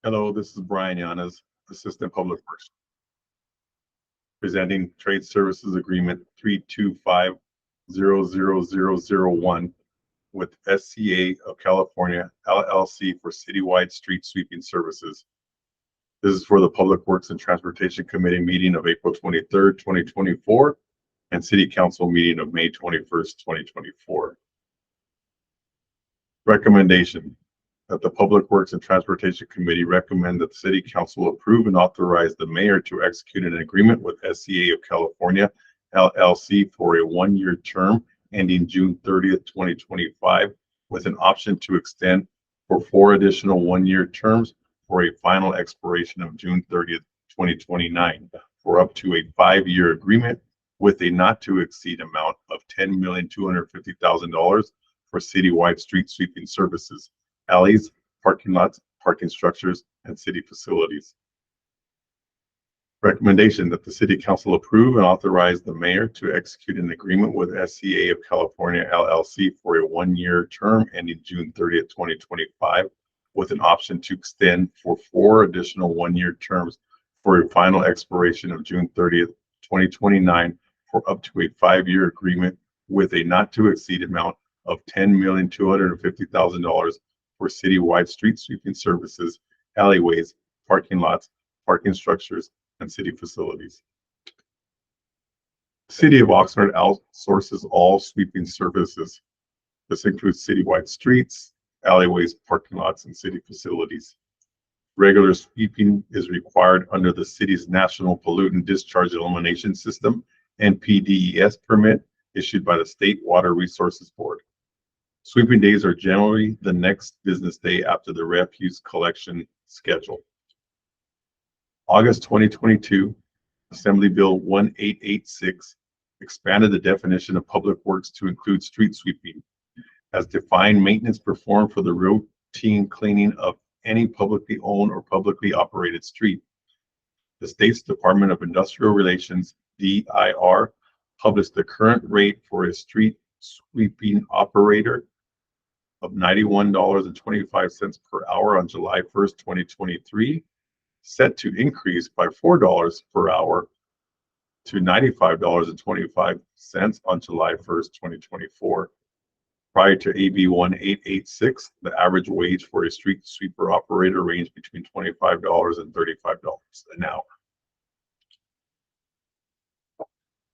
Hello, this is Brian Yanas, Assistant Public Works, presenting Trade Services Agreement 325-00001 with SCA of California, LLC for citywide street sweeping services. This is for the Public Works and Transportation Committee meeting of April 23rd, 2024, and City Council meeting of May 21st, 2024. Recommendation that the Public Works and Transportation Committee recommend that the City Council approve and authorize the mayor to execute an agreement with SCA of California, LLC for a one-year term ending June 30th, 2025, with an option to extend for 4 additional one-year terms for a final expiration of June 30th, 2029, for up to a 5-year agreement with a not-to-exceed amount of $10,250,000 for citywide street sweeping services, alleys, parking lots, parking structures, and city facilities. Recommendation that the City Council approve and authorize the mayor to execute an agreement with SCA of California, LLC for a one-year term ending June 30th, 2025, with an option to extend for 4 additional one-year terms for a final expiration of June 30th, 2029, for up to a 5-year agreement with a not-to-exceed amount of $10,250,000 for citywide street sweeping services, alleyways, parking lots, parking structures, and city facilities. The City of Oxnard outsources all sweeping services. This includes citywide streets, alleyways, parking lots, and city facilities. Regular sweeping is required under the city's National Pollutant Discharge Elimination System, NPDES permit issued by the State Water Resources Board. Sweeping days are generally the next business day after the refuse collection schedule. August 2022, Assembly Bill 1886 expanded the definition of public works to include street sweeping, as defined maintenance performed for the routine cleaning of any publicly owned or publicly operated street. The state's Department of Industrial Relations, DIR, published the current rate for a street sweeping operator of $91.25 per hour on July 1st, 2023, set to increase by $4 per hour to $95.25 on July 1st, 2024. Prior to AB 1886, the average wage for a street sweeper operator ranged between $25 and $35 an hour.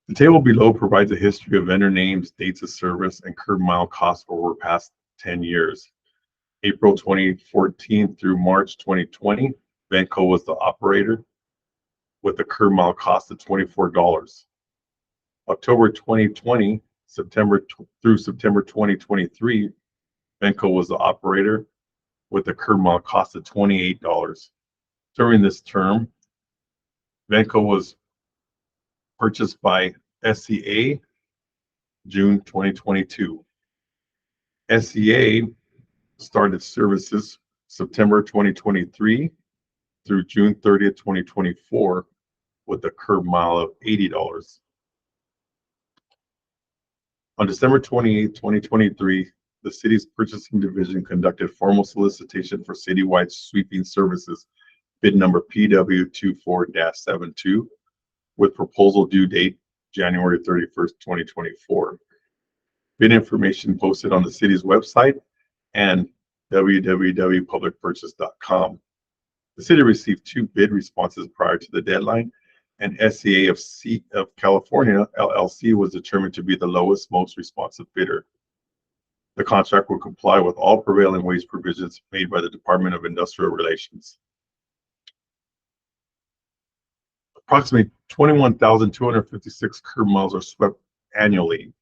The table below provides a history of vendor names, dates of service, and curb mile costs over past 10 years. April 2014 through March 2020, Venco was the operator with a curb mile cost of $24. October 2020 through September 2023, Venco was the operator with a curb mile cost of $28. During this term, Venco was purchased by SCA June 2022. SCA started services September 2023 through June 30th, 2024, with a curb mile of $80. On December 28, 2023, the city's purchasing division conducted formal solicitation for citywide sweeping services, bid number PW24-72, with proposal due date January 31st, 2024. Bid information posted on the city's website and www.publicpurchase.com. The city received 2 bid responses prior to the deadline, and SCA of California, LLC was determined to be the lowest, most responsive bidder. The contract will comply with all prevailing wage provisions made by the Department of Industrial Relations. Approximately 21,256 curb miles are swept annually.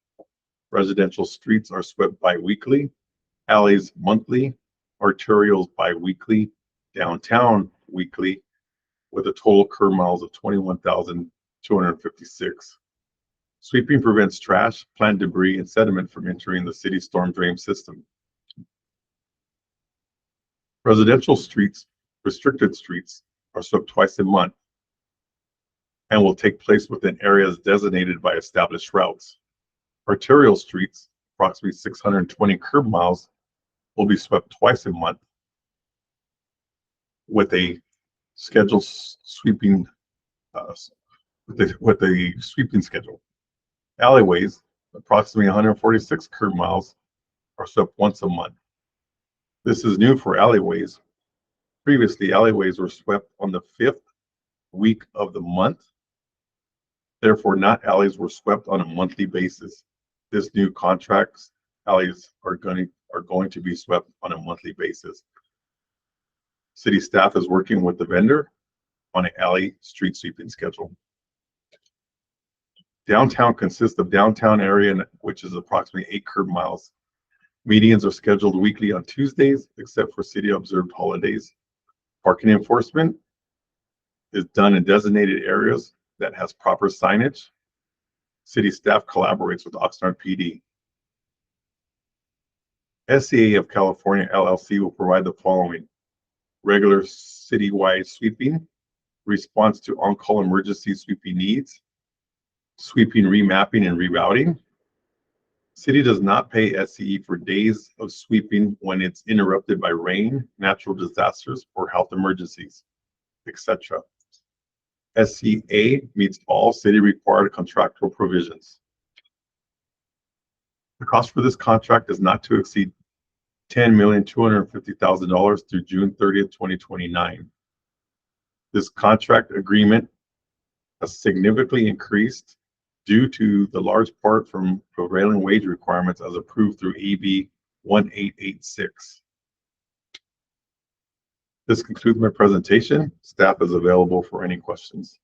Residential streets are swept bi-weekly, alleys monthly, arterials bi-weekly, downtown weekly, with a total curb miles of 21,256. Sweeping prevents trash, plant debris, and sediment from entering the city storm drain system. Residential streets, restricted streets, are swept twice a month and will take place within areas designated by established routes. Arterial streets, approximately 620 curb miles, will be swept twice a month. with a scheduled sweeping with a sweeping schedule. Alleyways, approximately 146 curb miles, are swept once a month. This is new for alleyways. Previously, alleyways were swept on the 5th week of the month. Therefore, not alleys were swept on a monthly basis. This new contract's alleys are going to be swept on a monthly basis. City staff is working with the vendor on an alley street sweeping schedule. Downtown consists of downtown area, which is approximately 8 curb miles. Medians are scheduled weekly on Tuesdays, except for city observed holidays. Parking enforcement is done in designated areas that has proper signage. City staff collaborates with Oxnard PD. SCA of California LLC will provide the following: regular citywide sweeping, response to on-call emergency sweeping needs, sweeping remapping and rerouting. City does not pay SCE for days of sweeping when it's interrupted by rain, natural disasters, or health emergencies, etc. SCA meets all city required contractual provisions. The cost for this contract is not to exceed $10,250,000 through June 30th, 2029. This contract agreement has significantly increased due to the large part from prevailing wage requirements as approved through AB 1886. This concludes my presentation. Staff is available for any questions.